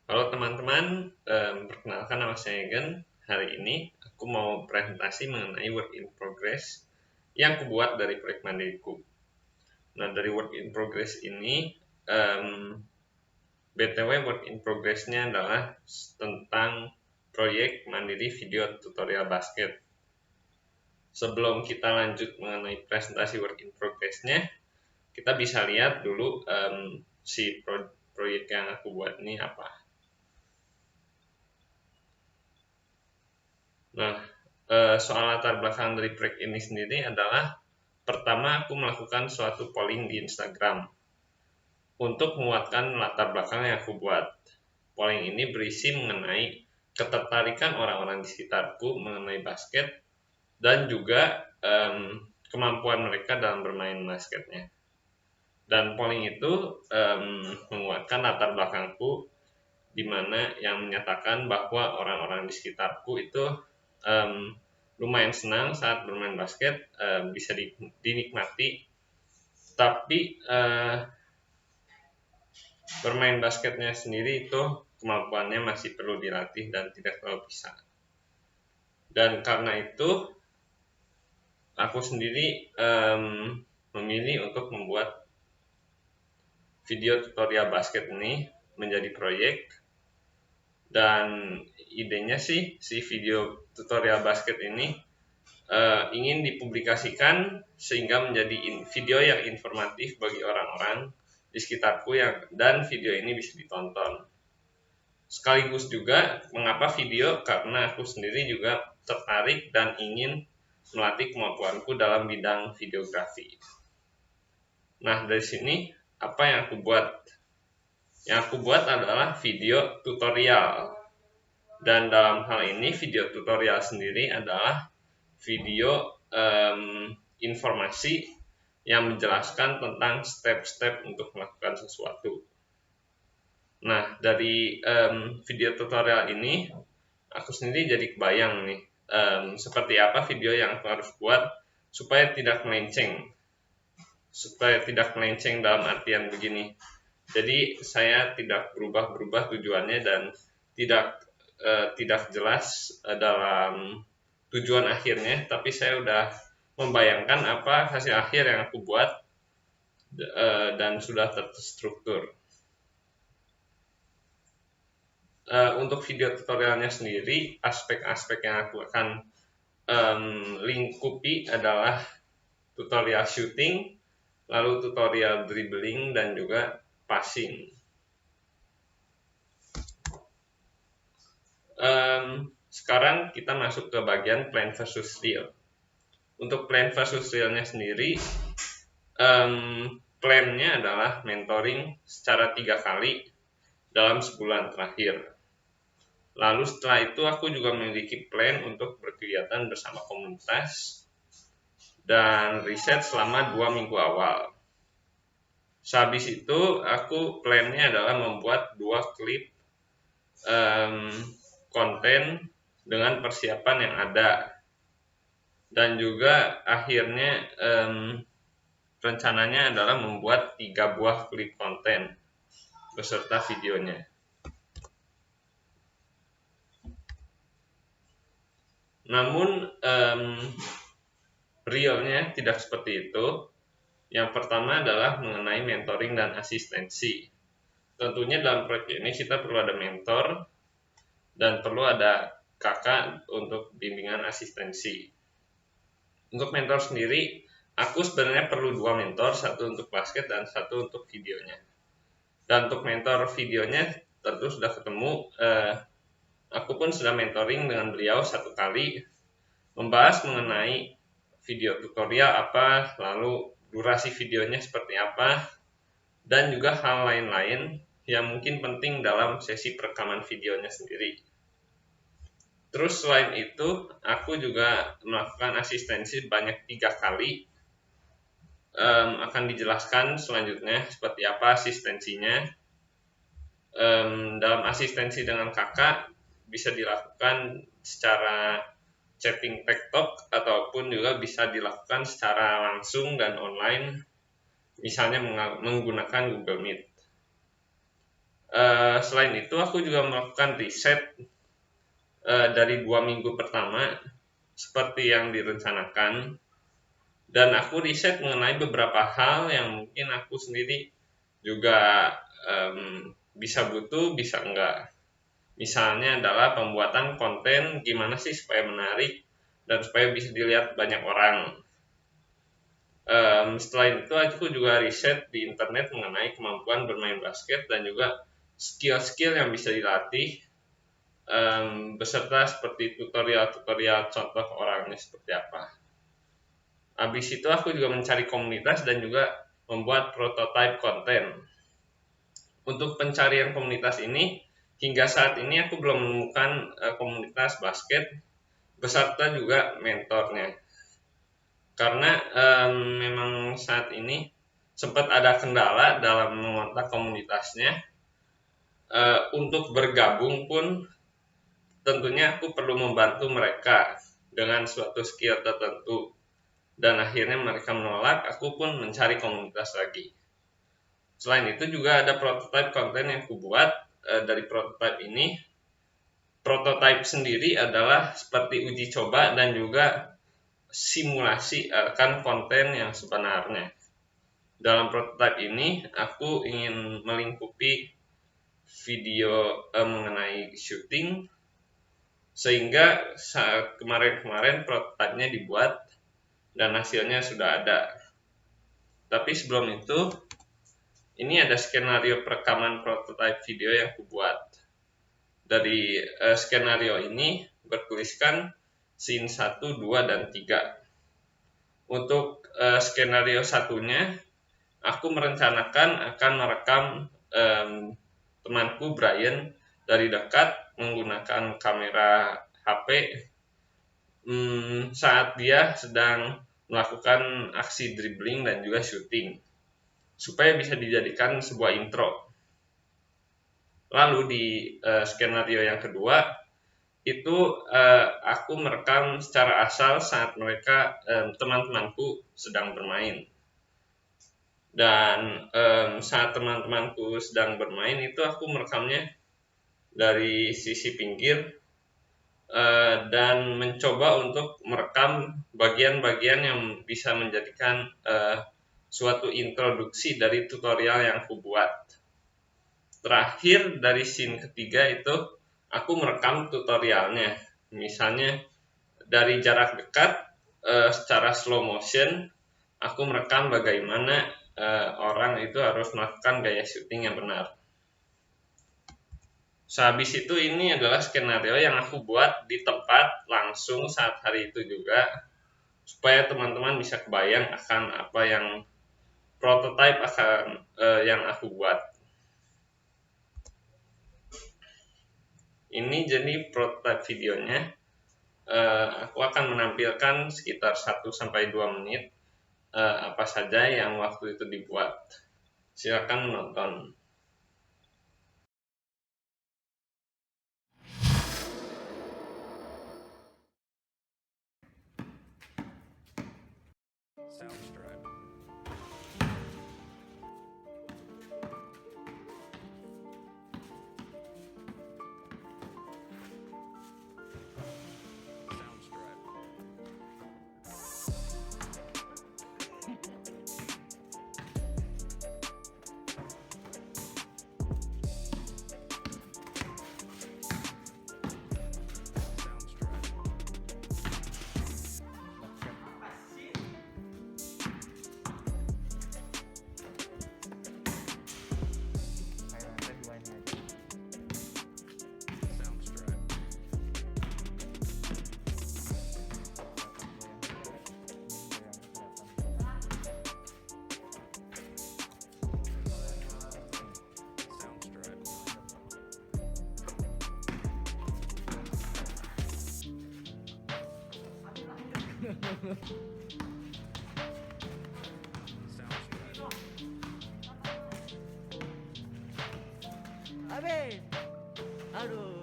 Halo teman-teman, perkenalkan nama saya Egen. Hari ini aku mau presentasi mengenai work in progress yang kubuat dari proyek mandiriku. Nah, dari work in progress ini, BTW work in progress-nya adalah tentang proyek mandiri video tutorial basket. Sebelum kita lanjut mengenai presentasi work in progress-nya, kita bisa lihat dulu si proyek yang aku buat ini apa. Nah, soal latar belakang dari proyek ini sendiri adalah pertama aku melakukan suatu polling di Instagram untuk menguatkan latar belakang yang aku buat. Polling ini berisi mengenai ketertarikan orang-orang di sekitarku mengenai basket dan juga kemampuan mereka dalam bermain basketnya. Dan polling itu menguatkan latar belakangku, di mana yang menyatakan bahwa orang-orang di sekitarku itu lumayan senang saat bermain basket, bisa dinikmati, tapi bermain basketnya sendiri itu kemampuannya masih perlu dilatih dan tidak terlalu bisa. Dan karena itu aku sendiri memilih untuk membuat video tutorial basket ini menjadi proyek. Dan idenya sih si video tutorial basket ini ingin dipublikasikan sehingga menjadi video yang informatif bagi orang-orang di sekitarku dan video ini bisa ditonton. Sekaligus juga mengapa video, karena aku sendiri juga tertarik dan ingin melatih kemampuanku dalam bidang videografi. Nah, dari sini apa yang aku buat? Yang aku buat adalah video tutorial. Dan dalam hal ini video tutorial sendiri adalah video informasi yang menjelaskan tentang step-step untuk melakukan sesuatu. Nah, dari video tutorial ini aku sendiri jadi kebayang nih seperti apa video yang aku harus buat supaya tidak melenceng dalam artian begini. Jadi saya tidak berubah-berubah tujuannya dan tidak jelas dalam tujuan akhirnya, tapi saya udah membayangkan apa hasil akhir yang aku buat dan sudah terstruktur. Untuk video tutorialnya sendiri, aspek-aspek yang aku akan lingkupi adalah tutorial shooting, lalu tutorial dribbling, dan juga passing. Sekarang kita masuk ke bagian plan versus real. Untuk plan versus realnya sendiri, plannya adalah mentoring secara 3 kali dalam sebulan terakhir. Lalu setelah itu aku juga memiliki plan untuk berkegiatan bersama komunitas dan riset selama 2 minggu awal. Sehabis itu aku plannya adalah membuat 2 klip konten dengan persiapan yang ada. Dan juga akhirnya rencananya adalah membuat 3 buah klip konten beserta videonya. Namun realnya tidak seperti itu. Yang pertama adalah mengenai mentoring dan asistensi. Tentunya dalam proyek ini kita perlu ada mentor dan perlu ada kakak untuk bimbingan asistensi. Untuk mentor sendiri, aku sebenarnya perlu 2 mentor, satu untuk basket dan satu untuk videonya. Dan untuk mentor videonya tentu sudah ketemu. Aku pun sudah mentoring dengan beliau 1 kali, membahas mengenai video tutorial apa, lalu durasi videonya seperti apa, dan juga hal lain-lain yang mungkin penting dalam sesi perekaman videonya sendiri. Terus selain itu, aku juga melakukan asistensi banyak 3 kali. Akan dijelaskan selanjutnya seperti apa asistensinya. Dalam asistensi dengan kakak bisa dilakukan secara chatting TikTok ataupun juga bisa dilakukan secara langsung dan online, misalnya menggunakan Google Meet. Selain itu aku juga melakukan riset dari 2 minggu pertama seperti yang direncanakan, dan aku riset mengenai beberapa hal yang mungkin aku sendiri juga bisa butuh, bisa enggak. Misalnya adalah pembuatan konten gimana sih supaya menarik dan supaya bisa dilihat banyak orang. Setelah itu aku juga riset di internet mengenai kemampuan bermain basket dan juga skill-skill yang bisa dilatih, beserta seperti tutorial-tutorial contoh orangnya seperti apa. Habis itu aku juga mencari komunitas dan juga membuat prototype konten. Untuk pencarian komunitas ini, hingga saat ini aku belum menemukan komunitas basket beserta juga mentornya. Karena memang saat ini sempat ada kendala dalam mengontak komunitasnya. Untuk bergabung pun tentunya aku perlu membantu mereka dengan suatu skill tertentu, dan akhirnya mereka menolak. Aku pun mencari komunitas lagi. Selain itu juga ada prototype konten yang aku buat. Dari prototype sendiri adalah seperti uji coba dan juga simulasi akan konten yang sebenarnya. Dalam prototype ini aku ingin melingkupi video mengenai syuting, sehingga saat kemarin-kemarin prototipenya dibuat dan hasilnya sudah ada. Tapi sebelum itu, ini ada skenario perekaman prototype video yang aku buat. Dari skenario ini bertuliskan scene 1, 2, dan 3. Untuk skenario satunya, aku merencanakan akan merekam temanku Brian dari dekat menggunakan kamera HP saat dia sedang melakukan aksi dribbling dan juga shooting, supaya bisa dijadikan sebuah intro. Lalu di skenario yang kedua itu aku merekam secara asal saat mereka teman-temanku sedang bermain. Dan saat teman-temanku sedang bermain itu aku merekamnya dari sisi pinggir, dan mencoba untuk merekam bagian-bagian yang bisa menjadikan suatu introduksi dari tutorial yang aku buat. Terakhir dari scene ketiga itu aku merekam tutorialnya, misalnya dari jarak dekat secara slow motion aku merekam bagaimana orang itu harus melakukan gaya syuting yang benar. Sehabis itu ini adalah skenario yang aku buat di tempat langsung saat hari itu juga, supaya teman-teman bisa kebayang akan apa yang prototype akan yang aku buat. Ini jadi prototype videonya. Aku akan menampilkan sekitar 1-2 menit apa saja yang waktu itu dibuat. Silakan menonton. Soundstripe. Soundstripe. Amin. Aduh.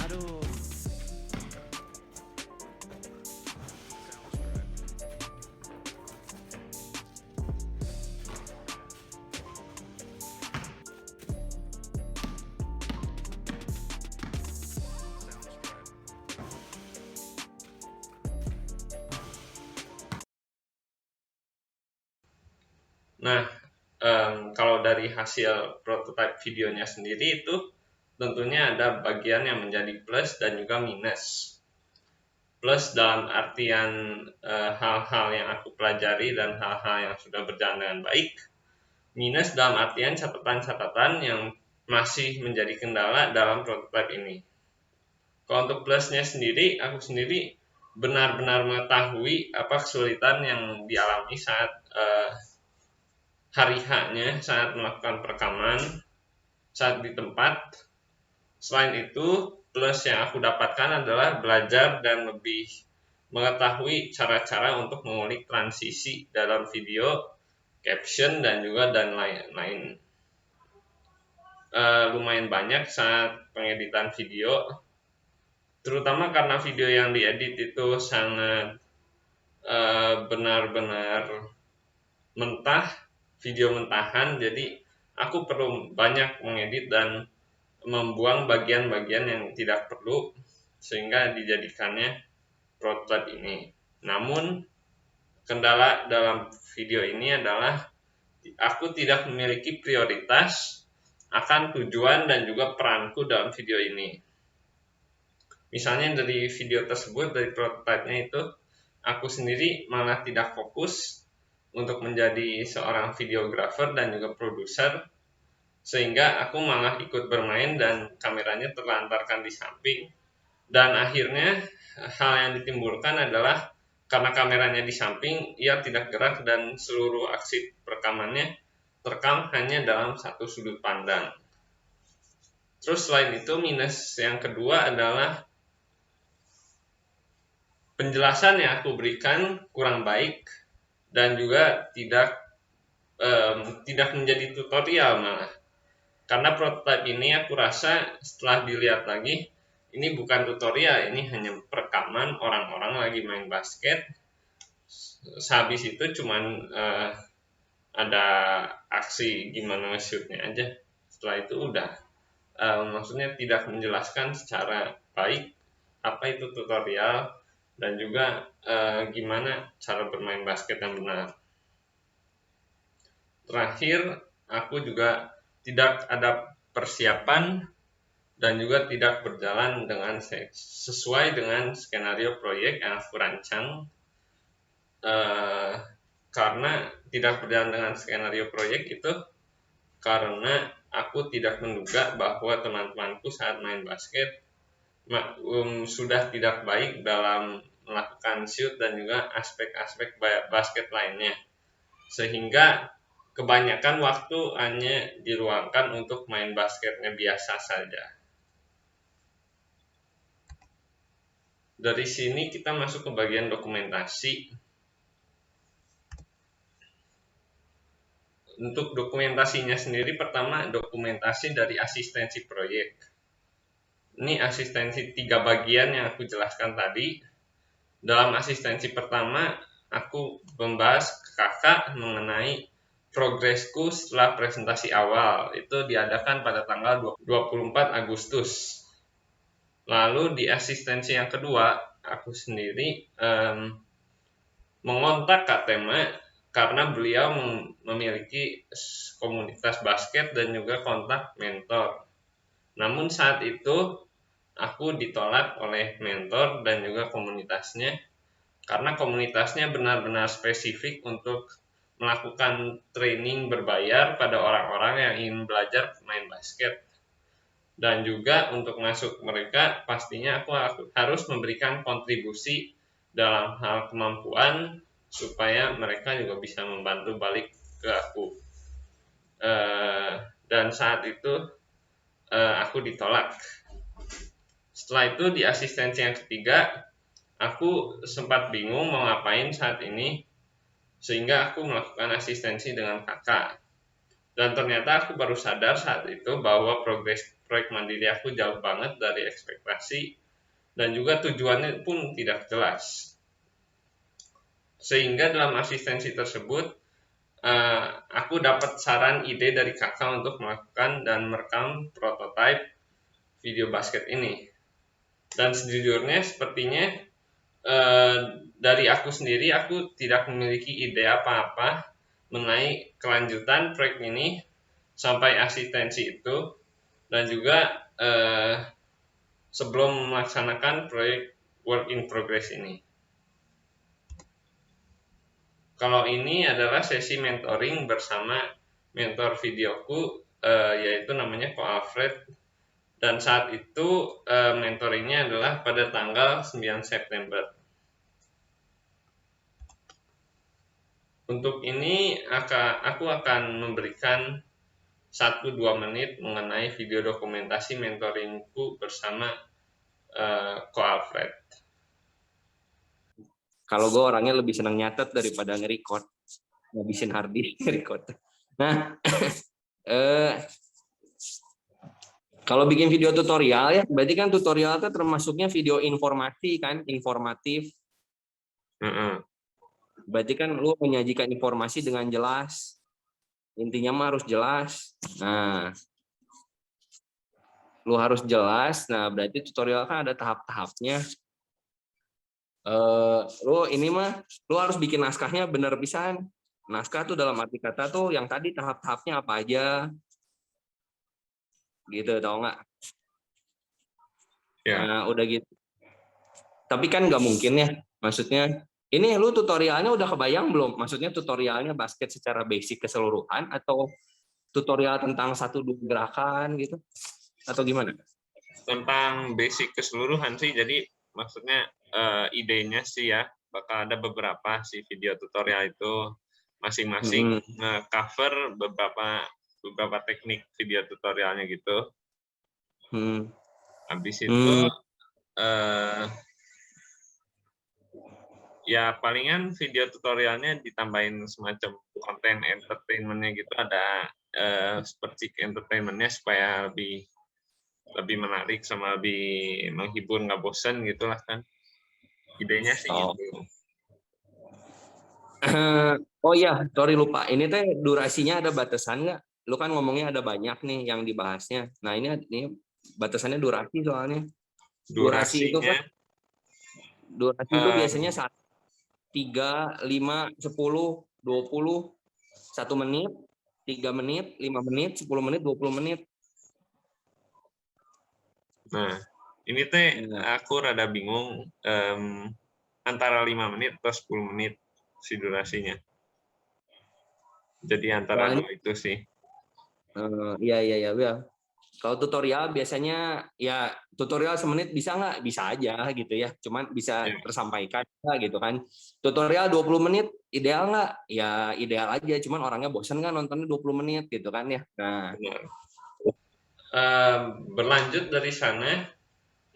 Aduh. Nah, kalau dari hasil prototype videonya sendiri itu tentunya ada bagian yang menjadi plus dan juga minus. Plus dalam artian hal-hal yang aku pelajari dan hal-hal yang sudah berjalan dengan baik. Minus dalam artian catatan-catatan yang masih menjadi kendala dalam prototype ini. Kalau untuk plusnya sendiri, aku sendiri benar-benar mengetahui apa kesulitan yang dialami saat hari H-nya saat melakukan perekaman saat di tempat. Selain itu, plus yang aku dapatkan adalah belajar dan lebih mengetahui cara-cara untuk mengulik transisi dalam video, caption, dan juga dan lain-lain. Lumayan banyak saat pengeditan video, terutama karena video yang diedit itu sangat benar-benar mentah, video mentahan, jadi aku perlu banyak mengedit dan membuang bagian-bagian yang tidak perlu sehingga dijadikannya prototype ini. Namun kendala dalam video ini adalah aku tidak memiliki prioritas akan tujuan dan juga peranku dalam video ini. Misalnya dari video tersebut, dari prototype-nya itu, aku sendiri malah tidak fokus untuk menjadi seorang videographer dan juga produser, sehingga aku malah ikut bermain dan kameranya terlantarkan di samping. Dan akhirnya hal yang ditimbulkan adalah karena kameranya di samping, ia tidak gerak dan seluruh aksi perekamannya terekam hanya dalam satu sudut pandang. Terus selain itu, minus yang kedua adalah penjelasan yang aku berikan kurang baik dan juga tidak menjadi tutorial malah. Karena prototype ini aku rasa setelah dilihat lagi, ini bukan tutorial, ini hanya perekaman orang-orang lagi main basket. Sehabis itu cuman ada aksi gimana shootnya aja. Setelah itu udah, maksudnya tidak menjelaskan secara baik apa itu tutorial dan juga gimana cara bermain basket yang benar. Terakhir, aku juga tidak ada persiapan dan juga tidak berjalan dengan sesuai dengan skenario proyek yang aku rancang. Karena tidak berjalan dengan skenario proyek itu karena aku tidak menduga bahwa teman-temanku saat main basket sudah tidak baik dalam melakukan shoot dan juga aspek-aspek basket lainnya, sehingga kebanyakan waktu hanya diluangkan untuk main basketnya biasa saja. Dari sini kita masuk ke bagian dokumentasi. Untuk dokumentasinya sendiri, pertama dokumentasi dari asistensi proyek. Ini asistensi 3 bagian yang aku jelaskan tadi. Dalam asistensi pertama, aku membahas ke kakak mengenai progresku setelah presentasi awal. Itu diadakan pada tanggal 24 Agustus. Lalu di asistensi yang kedua, aku sendiri mengontak Kak Tema karena beliau memiliki komunitas basket dan juga kontak mentor. Namun saat itu aku ditolak oleh mentor dan juga komunitasnya karena komunitasnya benar-benar spesifik untuk melakukan training berbayar pada orang-orang yang ingin belajar main basket. Dan juga untuk masuk mereka pastinya aku harus memberikan kontribusi dalam hal kemampuan supaya mereka juga bisa membantu balik ke aku. Dan saat itu aku ditolak. Setelah itu di asistensi yang ketiga, aku sempat bingung mau ngapain saat ini, sehingga aku melakukan asistensi dengan kakak. Dan ternyata aku baru sadar saat itu bahwa proyek mandiri aku jauh banget dari ekspektasi dan juga tujuannya pun tidak jelas. Sehingga dalam asistensi tersebut aku dapat saran ide dari kakak untuk melakukan dan merekam prototipe video basket ini. Dan sejujurnya sepertinya dari aku sendiri aku tidak memiliki ide apa-apa mengenai kelanjutan proyek ini sampai asistensi itu, dan juga sebelum melaksanakan proyek work in progress ini. Kalau ini adalah sesi mentoring bersama mentor videoku, yaitu namanya Ko Alfred, dan saat itu mentoringnya adalah pada tanggal 9 September. Untuk ini aku akan memberikan 1-2 menit mengenai video dokumentasi mentoringku bersama Ko Alfred. Kalau gue orangnya lebih senang nyatet daripada nge-record, ngabisin hard disk nge-record. Nah, kalau bikin video tutorial ya, berarti kan tutorial itu termasuknya video informasi kan, informatif. Berarti kan lu menyajikan informasi dengan jelas. Intinya mah harus jelas. Nah, lu harus jelas. Nah, berarti tutorial kan ada tahap-tahapnya. Lu harus bikin naskahnya bener pisan. Naskah tuh dalam arti kata tuh yang tadi tahap-tahapnya apa aja. Gitu, tau nggak? Ya. Nah, udah gitu. Tapi kan nggak mungkin ya. Maksudnya, ini lu tutorialnya udah kebayang belum? Maksudnya tutorialnya basket secara basic keseluruhan atau tutorial tentang 1-2 gerakan gitu? Atau gimana? Tentang basic keseluruhan sih, jadi maksudnya idenya sih ya, bakal ada beberapa sih video tutorial itu masing-masing cover beberapa teknik video tutorialnya gitu. Habis itu ya palingan video tutorialnya ditambahin semacam konten entertainment-nya gitu, ada seperti entertainment-nya supaya lebih menarik sama lebih menghibur, nggak bosan gitulah kan. Idenya sih gitu. Oh iya, sorry lupa. Ini teh durasinya ada batasan nggak? Lu kan ngomongnya ada banyak nih yang dibahasnya. Nah ini batasannya durasi soalnya. Durasi itu kan, durasi itu biasanya 3, 5, 10, 20, 1 menit, 3 menit, 5 menit, 10 menit, 20 menit. Nah, ini teh aku rada bingung antara 5 menit atau 10 menit si durasinya. Jadi antara dua itu sih. Iya. Kalau tutorial biasanya ya tutorial semenit bisa nggak? Bisa aja gitu ya. Cuman bisa tersampaikan gitu kan. Tutorial 20 menit ideal nggak? Ya ideal aja. Cuman orangnya bosan kan nontonnya 20 menit gitu kan ya. Nah. Berlanjut dari sana,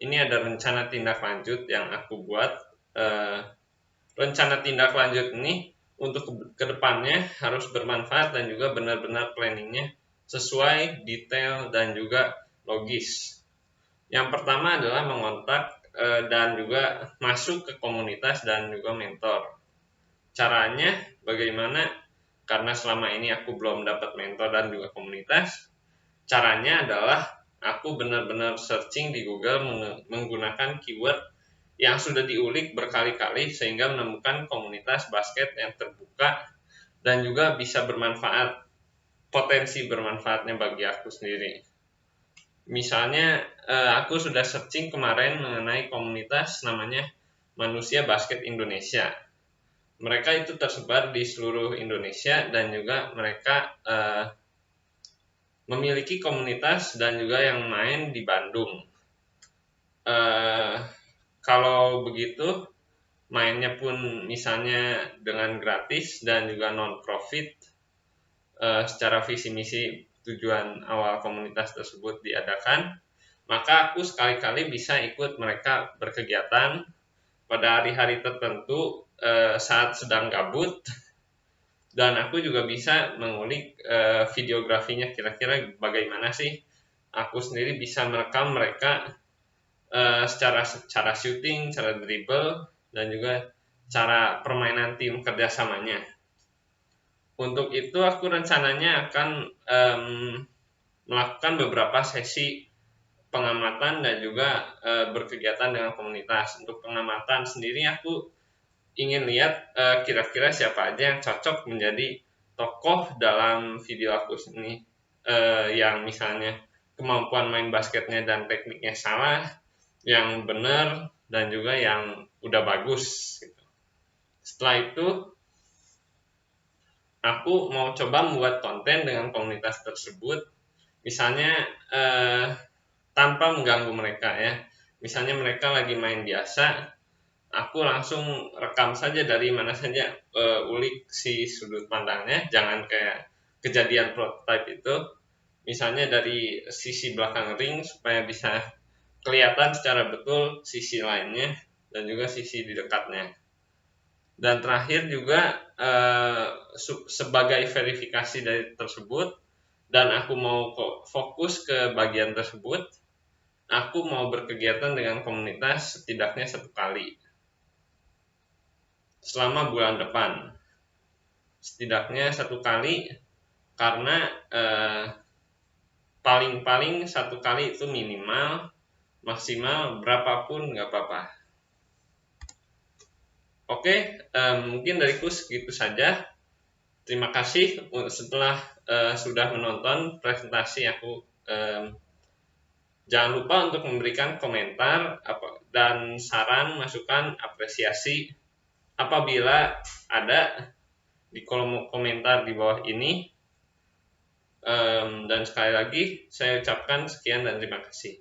ini ada rencana tindak lanjut yang aku buat. Rencana tindak lanjut ini untuk kedepannya harus bermanfaat dan juga benar-benar planningnya sesuai detail dan juga logis. Yang pertama adalah mengontak dan juga masuk ke komunitas dan juga mentor. Caranya bagaimana? Karena selama ini aku belum dapat mentor dan juga komunitas. Caranya adalah aku benar-benar searching di Google menggunakan keyword yang sudah diulik berkali-kali sehingga menemukan komunitas basket yang terbuka dan juga bisa bermanfaat, potensi bermanfaatnya bagi aku sendiri. Misalnya aku sudah searching kemarin mengenai komunitas namanya Manusia Basket Indonesia. Mereka itu tersebar di seluruh Indonesia dan juga mereka memiliki komunitas dan juga yang main di Bandung. Kalau begitu mainnya pun misalnya dengan gratis dan juga non-profit, secara visi misi tujuan awal komunitas tersebut diadakan, maka aku sekali-kali bisa ikut mereka berkegiatan pada hari-hari tertentu saat sedang gabut, dan aku juga bisa mengulik videografinya kira-kira bagaimana sih aku sendiri bisa merekam mereka secara shooting, cara dribble, dan juga cara permainan tim kerjasamanya. Untuk itu aku rencananya akan melakukan beberapa sesi pengamatan dan juga berkegiatan dengan komunitas. Untuk pengamatan sendiri aku ingin lihat kira-kira siapa aja yang cocok menjadi tokoh dalam video aku ini, yang misalnya kemampuan main basketnya dan tekniknya salah, yang benar, dan juga yang udah bagus gitu. Setelah itu aku mau coba membuat konten dengan komunitas tersebut, misalnya tanpa mengganggu mereka ya. Misalnya mereka lagi main biasa, aku langsung rekam saja dari mana saja, ulik si sudut pandangnya, jangan kayak kejadian prototype itu. Misalnya dari sisi belakang ring supaya bisa kelihatan secara betul sisi lainnya dan juga sisi di dekatnya. Dan terakhir juga sebagai verifikasi dari tersebut, dan aku mau fokus ke bagian tersebut, aku mau berkegiatan dengan komunitas setidaknya 1 kali selama bulan depan. Setidaknya 1 kali, karena paling-paling 1 kali itu minimal, maksimal berapapun nggak apa-apa. Oke, mungkin dariku segitu saja. Terima kasih setelah sudah menonton presentasi aku. Jangan lupa untuk memberikan komentar dan saran, masukan, apresiasi apabila ada di kolom komentar di bawah ini. Dan sekali lagi saya ucapkan sekian dan terima kasih.